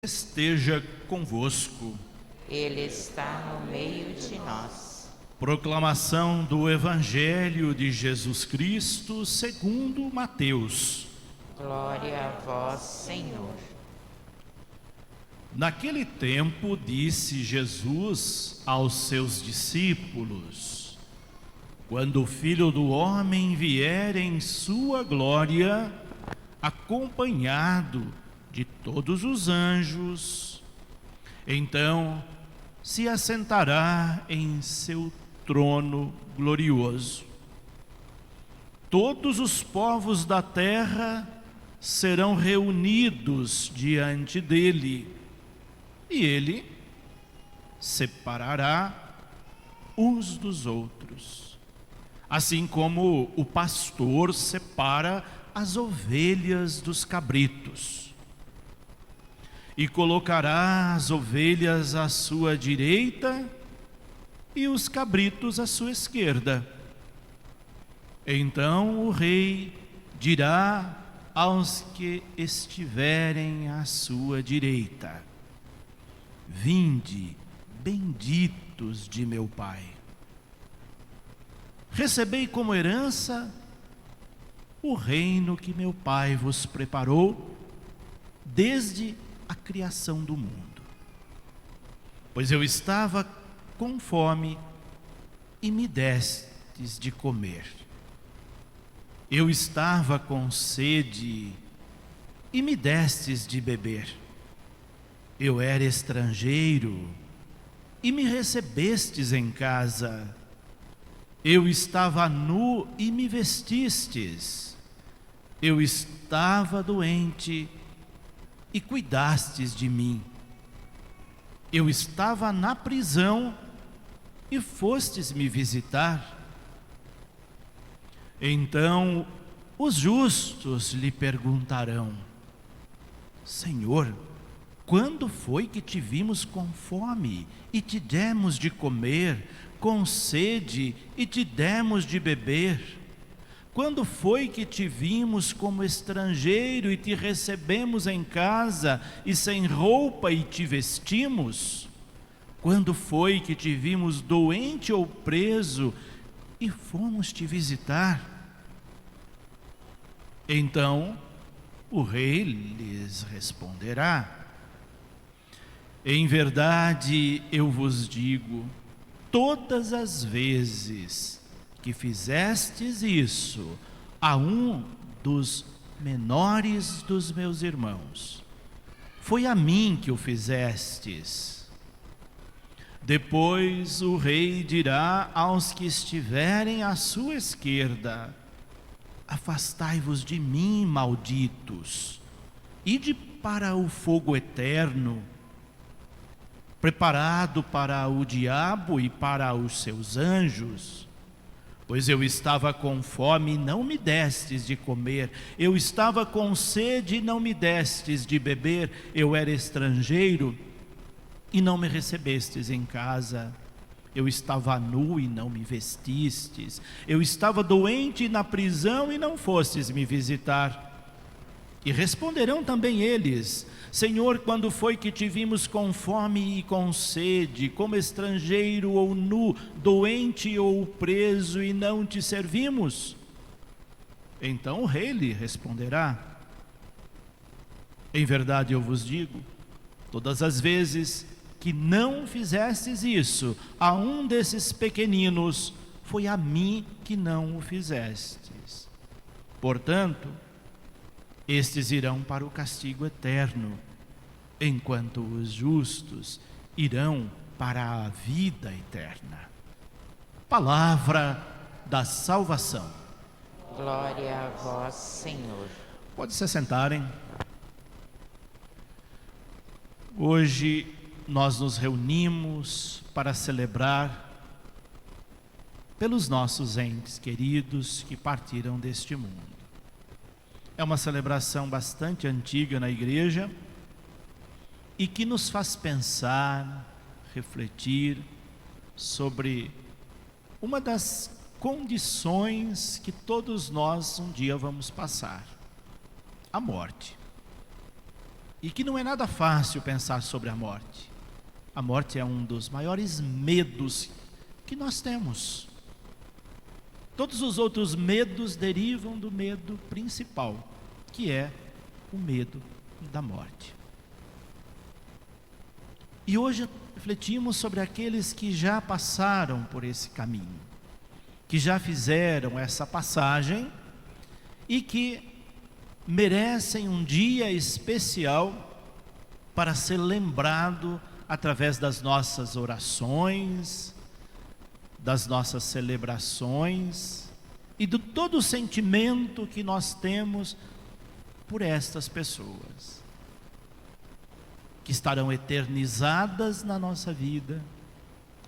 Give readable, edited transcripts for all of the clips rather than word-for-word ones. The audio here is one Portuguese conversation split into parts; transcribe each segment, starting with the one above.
Esteja convosco. Ele está no meio de nós. Proclamação do Evangelho de Jesus Cristo segundo Mateus. Glória a vós, Senhor. Naquele tempo disse Jesus aos seus discípulos: quando o Filho do Homem vier em sua glória, acompanhado de todos os anjos, então se assentará em seu trono glorioso. Todos os povos da terra serão reunidos diante dele, e ele separará uns dos outros, assim como o pastor separa as ovelhas dos cabritos, e colocará as ovelhas à sua direita e os cabritos à sua esquerda. Então o rei dirá aos que estiverem à sua direita: vinde, benditos de meu Pai. Recebei como herança o reino que meu Pai vos preparou desde a criação do mundo. Pois eu estava com fome e me destes de comer. Eu estava com sede e me destes de beber. Eu era estrangeiro e me recebestes em casa. Eu estava nu e me vestistes. Eu estava doente e cuidastes de mim. Eu estava na prisão e fostes me visitar. Então os justos lhe perguntarão: Senhor, quando foi que te vimos com fome e te demos de comer, com sede e te demos de beber? Quando foi que te vimos como estrangeiro e te recebemos em casa, e sem roupa e te vestimos? Quando foi que te vimos doente ou preso e fomos te visitar? Então o rei lhes responderá: em verdade eu vos digo, todas as vezes que fizestes isso a um dos menores dos meus irmãos, foi a mim que o fizestes. Depois o rei dirá aos que estiverem à sua esquerda: afastai-vos de mim, malditos, ide para o fogo eterno, preparado para o diabo e para os seus anjos. Pois eu estava com fome e não me destes de comer, eu estava com sede e não me destes de beber, eu era estrangeiro e não me recebestes em casa, eu estava nu e não me vestistes, eu estava doente e na prisão e não fostes me visitar. E responderão também eles: Senhor, quando foi que te vimos com fome e com sede, como estrangeiro ou nu, doente ou preso e não te servimos? Então o rei lhe responderá: em verdade eu vos digo, todas as vezes que não fizestes isso a um desses pequeninos, foi a mim que não o fizestes. Portanto, estes irão para o castigo eterno, enquanto os justos irão para a vida eterna. Palavra da salvação. Glória a vós, Senhor. Pode se sentarem. Hoje nós nos reunimos para celebrar pelos nossos entes queridos que partiram deste mundo. É uma celebração bastante antiga na igreja e que nos faz pensar, refletir sobre uma das condições que todos nós um dia vamos passar: a morte. e que não é nada fácil pensar sobre a morte. A morte é um dos maiores medos que nós temos. Todos os outros medos derivam do medo principal, que é o medo da morte. E hoje refletimos sobre aqueles que já passaram por esse caminho, que já fizeram essa passagem e que merecem um dia especial para ser lembrado através das nossas orações, das nossas celebrações e de todo o sentimento que nós temos por estas pessoas, que estarão eternizadas na nossa vida,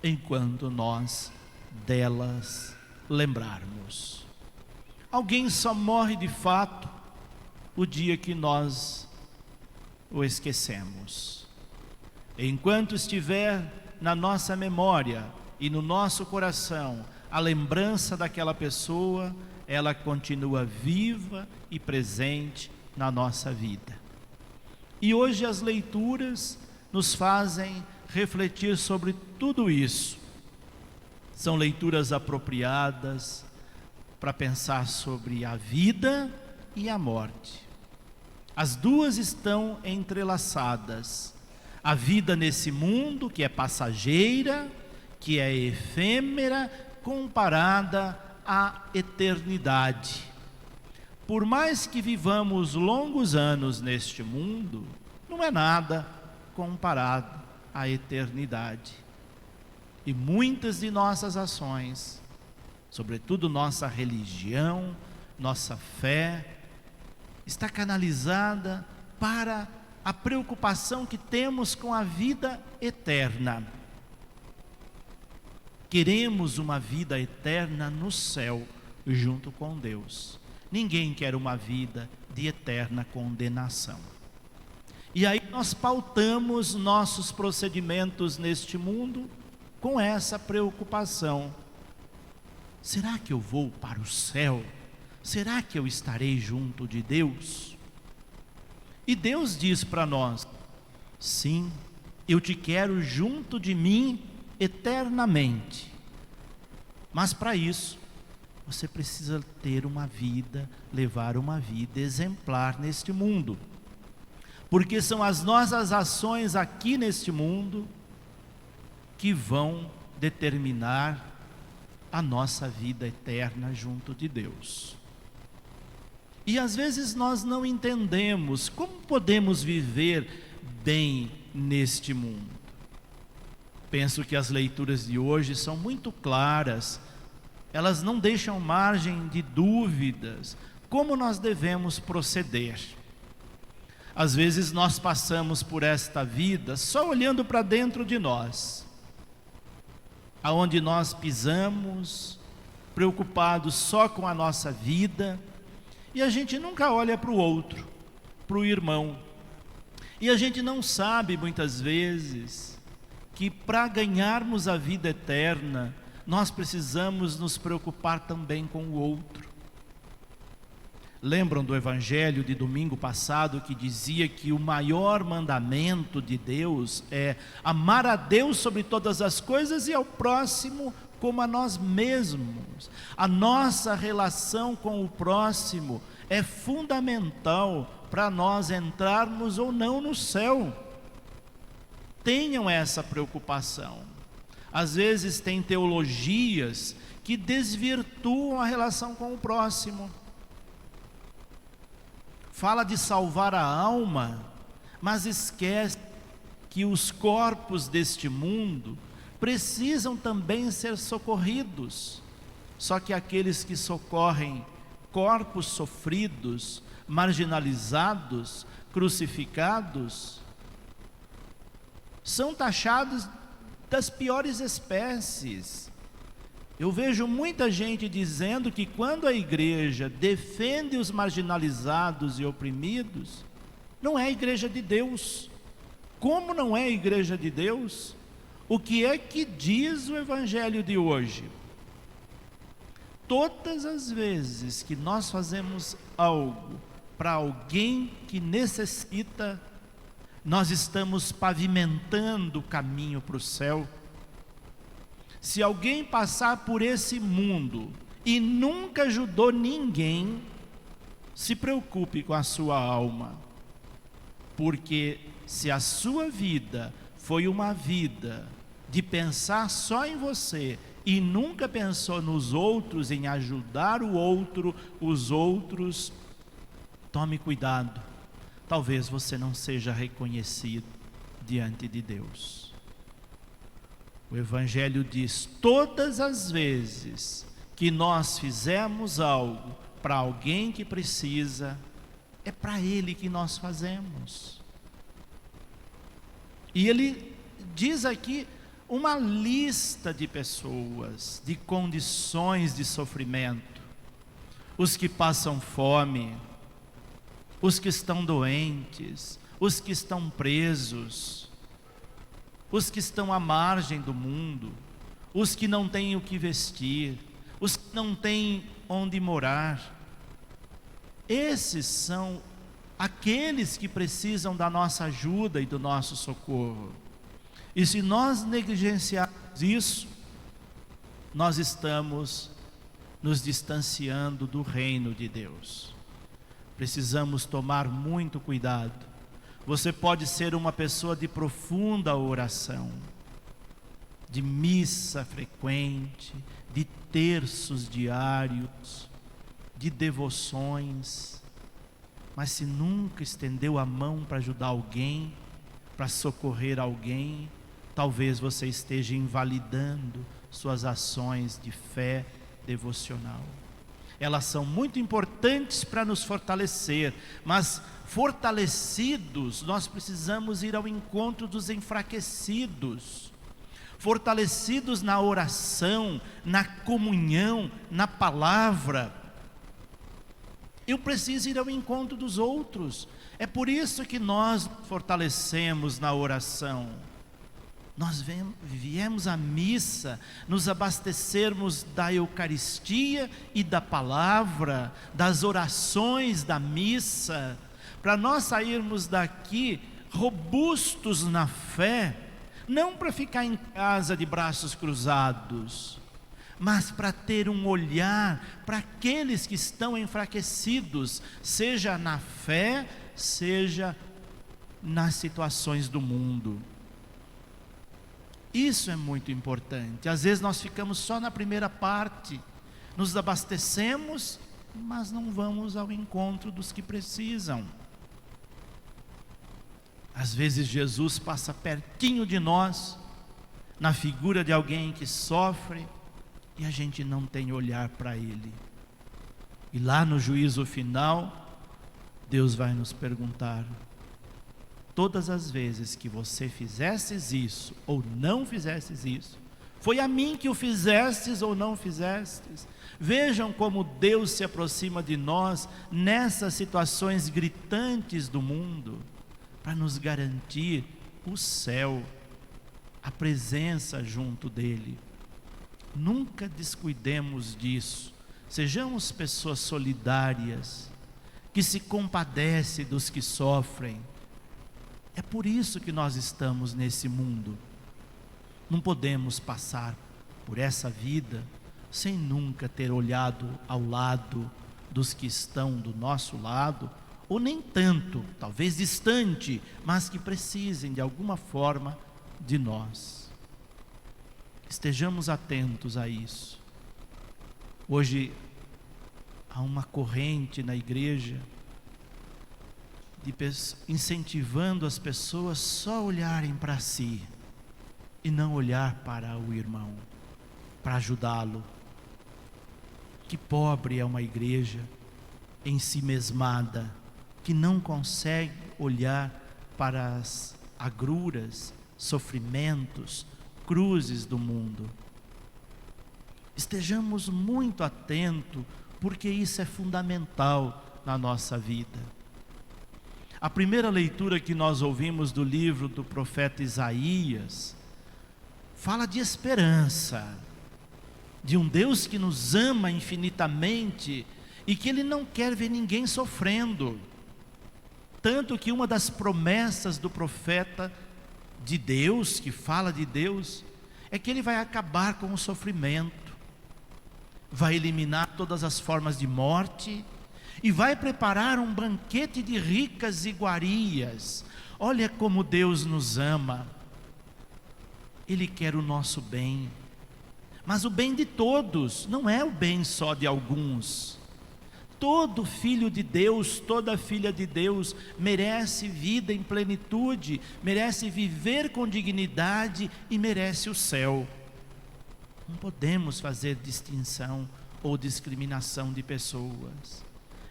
enquanto nós delas lembrarmos. Alguém só morre de fato o dia que nós o esquecemos. Enquanto estiver na nossa memória e no nosso coração a lembrança daquela pessoa, ela continua viva e presente na nossa vida. E hoje as leituras nos fazem refletir sobre tudo isso. São leituras apropriadas para pensar sobre a vida e a morte. As duas estão entrelaçadas. A vida nesse mundo, que é passageira, que é efêmera, comparada à eternidade. Por mais que vivamos longos anos neste mundo, não é nada comparado à eternidade. E muitas de nossas ações, sobretudo nossa religião, nossa fé, está canalizada para a preocupação que temos com a vida eterna. Queremos uma vida eterna no céu, junto com Deus. Ninguém quer uma vida de eterna condenação. E aí nós pautamos nossos procedimentos neste mundo com essa preocupação. Será que eu vou para o céu? Será que eu estarei junto de Deus? E Deus diz para nós: sim, eu te quero junto de mim eternamente. Mas para isso, você precisa ter uma vida, levar uma vida exemplar neste mundo. Porque são as nossas ações aqui neste mundo que vão determinar a nossa vida eterna junto de Deus. E às vezes nós não entendemos como podemos viver bem neste mundo. Penso que as leituras de hoje são muito claras. Elas não deixam margem de dúvidas como nós devemos proceder. Às vezes nós passamos por esta vida só olhando para dentro de nós, aonde nós pisamos, preocupados só com a nossa vida, e a gente nunca olha para o outro, para o irmão. E a gente não sabe muitas vezes que para ganharmos a vida eterna, nós precisamos nos preocupar também com o outro. Lembram do evangelho de domingo passado que dizia que o maior mandamento de Deus é amar a Deus sobre todas as coisas e ao próximo como a nós mesmos. A nossa relação com o próximo é fundamental para nós entrarmos ou não no céu. Tenham essa preocupação. Às vezes tem teologias que desvirtuam a relação com o próximo. Fala de salvar a alma, mas esquece que os corpos deste mundo precisam também ser socorridos. Só que aqueles que socorrem corpos sofridos, marginalizados, crucificados, são taxados das piores espécies. Eu vejo muita gente dizendo que quando a igreja defende os marginalizados e oprimidos, não é a igreja de Deus. Como não é a igreja de Deus? O que é que diz o evangelho de hoje? Todas as vezes que nós fazemos algo para alguém que necessita, nós estamos pavimentando o caminho para o céu. Se alguém passar por esse mundo e nunca ajudou ninguém, se preocupe com a sua alma, porque se a sua vida foi uma vida de pensar só em você e nunca pensou nos outros, em ajudar o outro, os outros, tome cuidado, talvez você não seja reconhecido diante de Deus. O Evangelho diz: todas as vezes que nós fizemos algo para alguém que precisa, é para ele que nós fazemos. E ele diz aqui uma lista de pessoas, de condições de sofrimento: os que passam fome, os que estão doentes, os que estão presos, os que estão à margem do mundo, os que não têm o que vestir, os que não têm onde morar. Esses são aqueles que precisam da nossa ajuda e do nosso socorro. E se nós negligenciarmos isso, nós estamos nos distanciando do reino de Deus. Precisamos tomar muito cuidado. Você pode ser uma pessoa de profunda oração, de missa frequente, de terços diários, de devoções, mas se nunca estendeu a mão para ajudar alguém, para socorrer alguém, talvez você esteja invalidando suas ações de fé devocional. Elas são muito importantes para nos fortalecer, mas fortalecidos, nós precisamos ir ao encontro dos enfraquecidos, fortalecidos na oração, na comunhão, na palavra. Eu preciso ir ao encontro dos outros. É por isso que nós fortalecemos na oração. Nós viemos à missa, nos abastecermos da Eucaristia e da palavra, das orações da missa, para nós sairmos daqui robustos na fé, não para ficar em casa de braços cruzados, mas para ter um olhar para aqueles que estão enfraquecidos, seja na fé, seja nas situações do mundo. Isso é muito importante. Às vezes nós ficamos só na primeira parte, nos abastecemos, mas não vamos ao encontro dos que precisam. Às vezes Jesus passa pertinho de nós, na figura de alguém que sofre, e a gente não tem olhar para ele. E lá no juízo final, Deus vai nos perguntar: todas as vezes que você fizesses isso ou não fizesses isso, foi a mim que o fizestes ou não fizestes? Vejam como Deus se aproxima de nós nessas situações gritantes do mundo, para nos garantir o céu, a presença junto dele. Nunca descuidemos disso. Sejamos pessoas solidárias, que se compadecem dos que sofrem. É por isso que nós estamos nesse mundo. Não podemos passar por essa vida sem nunca ter olhado ao lado dos que estão do nosso lado, ou nem tanto, talvez distante, mas que precisem de alguma forma de nós. Estejamos atentos a isso. Hoje há uma corrente na igreja incentivando as pessoas só olharem para si e não olhar para o irmão, para ajudá-lo. Que pobre é uma igreja ensimesmada, que não consegue olhar para as agruras, sofrimentos, cruzes do mundo. Estejamos muito atentos, porque isso é fundamental na nossa vida. A primeira leitura que nós ouvimos do livro do profeta Isaías fala de esperança, de um Deus que nos ama infinitamente e que Ele não quer ver ninguém sofrendo. Tanto que uma das promessas do profeta de Deus, que fala de Deus, é que ele vai acabar com o sofrimento, vai eliminar todas as formas de morte e vai preparar um banquete de ricas iguarias. Olha como Deus nos ama. Ele quer o nosso bem, mas o bem de todos, não é o bem só de alguns. Todo filho de Deus, toda filha de Deus merece vida em plenitude, merece viver com dignidade e merece o céu. Não podemos fazer distinção ou discriminação de pessoas.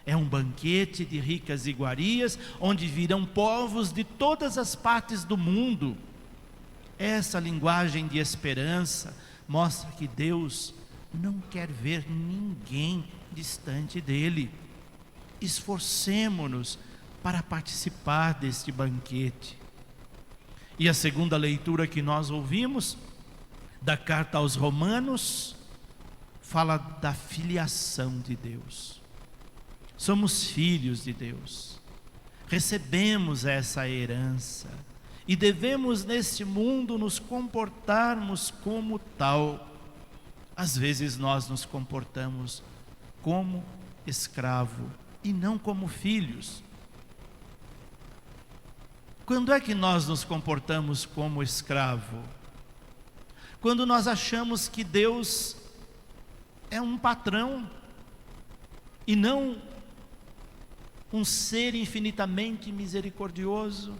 É um banquete de ricas iguarias, onde virão povos de todas as partes do mundo. Essa linguagem de esperança mostra que Deus não quer ver ninguém distante dele. Esforcemo-nos para participar deste banquete. E a segunda leitura que nós ouvimos da carta aos Romanos fala da filiação de Deus. Somos filhos de Deus, recebemos essa herança e devemos neste mundo nos comportarmos como tal. Às vezes nós nos comportamos como escravo e não como filhos. Quando é que nós nos comportamos como escravo? Quando nós achamos que Deus é um patrão e não um ser infinitamente misericordioso.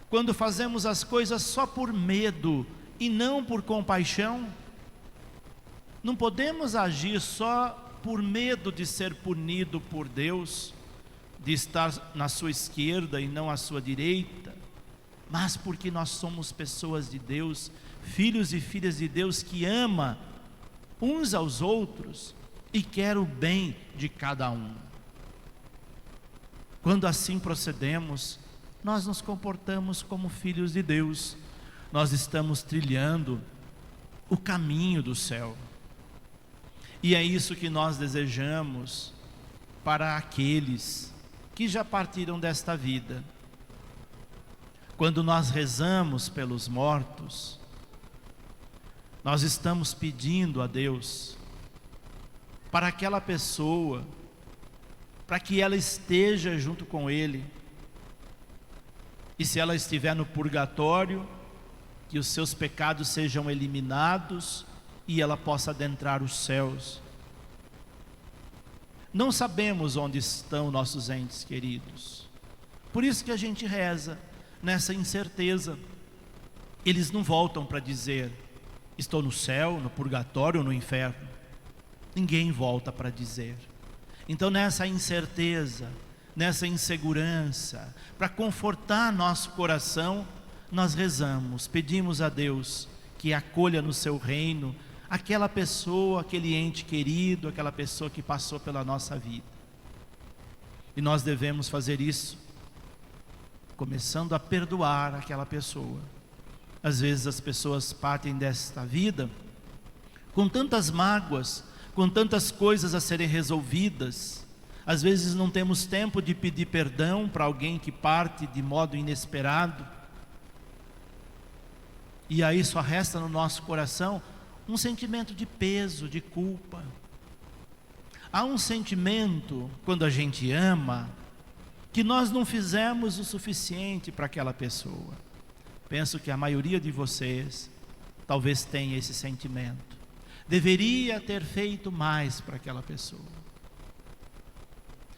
Quando fazemos as coisas só por medo e não por compaixão. Não podemos agir só por medo de ser punido por Deus, de estar na sua esquerda e não à sua direita, mas porque nós somos pessoas de Deus, filhos e filhas de Deus que ama uns aos outros e quer o bem de cada um. Quando assim procedemos, nós nos comportamos como filhos de Deus. Nós estamos trilhando o caminho do céu. E é isso que nós desejamos para aqueles que já partiram desta vida. Quando nós rezamos pelos mortos, nós estamos pedindo a Deus para aquela pessoa, para que ela esteja junto com Ele. E se ela estiver no purgatório, que os seus pecados sejam eliminados e ela possa adentrar os céus. Não sabemos onde estão nossos entes queridos. Por isso que a gente reza nessa incerteza. Eles não voltam para dizer: estou no céu, no purgatório ou no inferno. Ninguém volta para dizer. Então nessa incerteza, nessa insegurança, para confortar nosso coração, nós rezamos, pedimos a Deus que acolha no seu reino aquela pessoa, aquele ente querido, aquela pessoa que passou pela nossa vida. E nós devemos fazer isso, começando a perdoar aquela pessoa. Às vezes as pessoas partem desta vida com tantas mágoas, com tantas coisas a serem resolvidas. Às vezes não temos tempo de pedir perdão para alguém que parte de modo inesperado. E aí só resta no nosso coração um sentimento de peso, de culpa. Há um sentimento, quando a gente ama, que nós não fizemos o suficiente para aquela pessoa. Penso que a maioria de vocês talvez tenha esse sentimento. Deveria ter feito mais para aquela pessoa.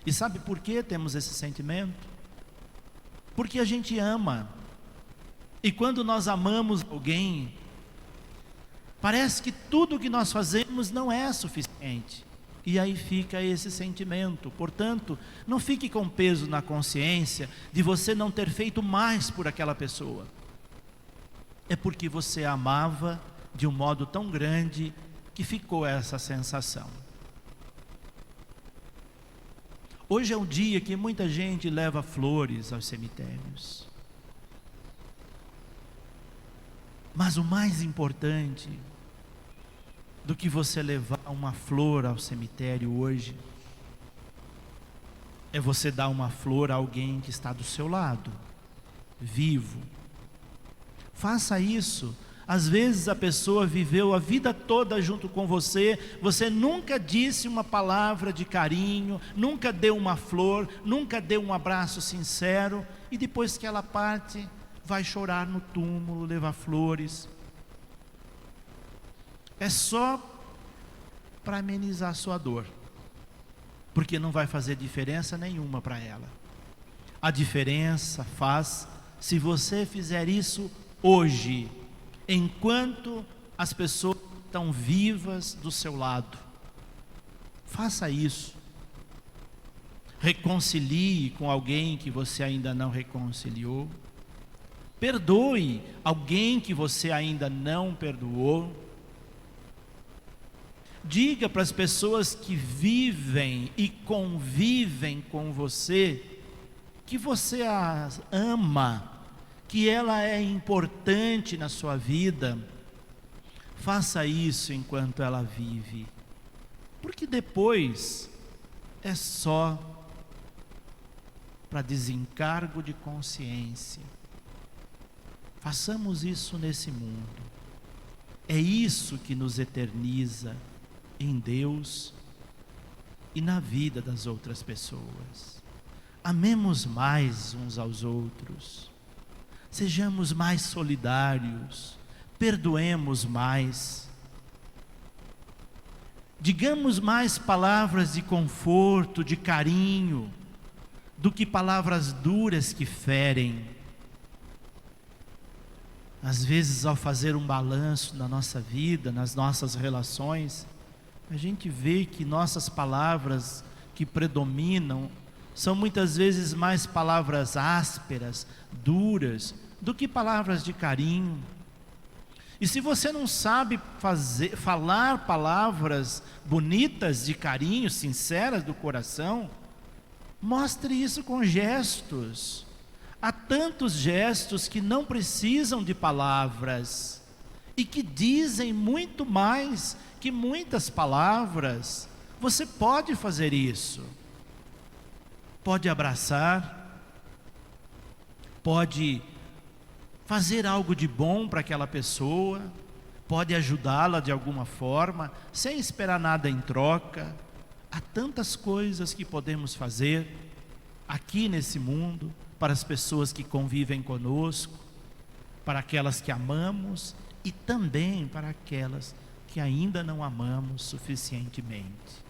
E sabe por que temos esse sentimento? Porque a gente ama. E quando nós amamos alguém, parece que tudo que nós fazemos não é suficiente. E aí fica esse sentimento. Portanto, não fique com peso na consciência de você não ter feito mais por aquela pessoa. É porque você amava de um modo tão grande que ficou essa sensação. Hoje é um dia que muita gente leva flores aos cemitérios. Mas o mais importante do que você levar uma flor ao cemitério hoje é você dar uma flor a alguém que está do seu lado, vivo. Faça isso. Às vezes a pessoa viveu a vida toda junto com você, você nunca disse uma palavra de carinho, nunca deu uma flor, nunca deu um abraço sincero, e depois que ela parte, vai chorar no túmulo, levar flores. É só para amenizar a sua dor, porque não vai fazer diferença nenhuma para ela. A diferença faz se você fizer isso hoje, enquanto as pessoas estão vivas do seu lado. Faça isso. Reconcilie com alguém que você ainda não reconciliou. Perdoe alguém que você ainda não perdoou. Diga para as pessoas que vivem e convivem com você que você as ama, que ela é importante na sua vida. Faça isso enquanto ela vive, porque depois é só para desencargo de consciência. Façamos isso nesse mundo. É isso que nos eterniza em Deus e na vida das outras pessoas. Amemos mais uns aos outros. Sejamos mais solidários, perdoemos mais, digamos mais palavras de conforto, de carinho, do que palavras duras que ferem. Às vezes, ao fazer um balanço na nossa vida, nas nossas relações, a gente vê que nossas palavras que predominam são muitas vezes mais palavras ásperas, duras, do que palavras de carinho. E se você não sabe falar palavras bonitas de carinho, sinceras do coração, mostre isso com gestos. Há tantos gestos que não precisam de palavras e que dizem muito mais que muitas palavras. Você pode fazer isso. Pode abraçar, pode fazer algo de bom para aquela pessoa, pode ajudá-la de alguma forma, sem esperar nada em troca. Há tantas coisas que podemos fazer aqui nesse mundo, para as pessoas que convivem conosco, para aquelas que amamos e também para aquelas que ainda não amamos suficientemente.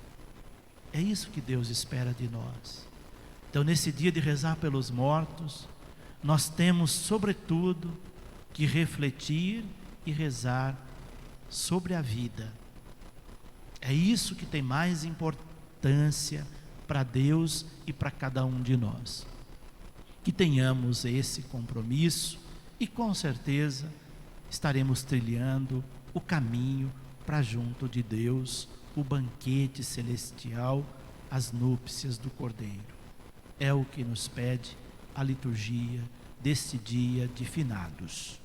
É isso que Deus espera de nós. Então, nesse dia de rezar pelos mortos, nós temos, sobretudo, que refletir e rezar sobre a vida. É isso que tem mais importância para Deus e para cada um de nós. Que tenhamos esse compromisso e, com certeza, estaremos trilhando o caminho para junto de Deus, o banquete celestial, as núpcias do Cordeiro. É o que nos pede a liturgia deste dia de finados.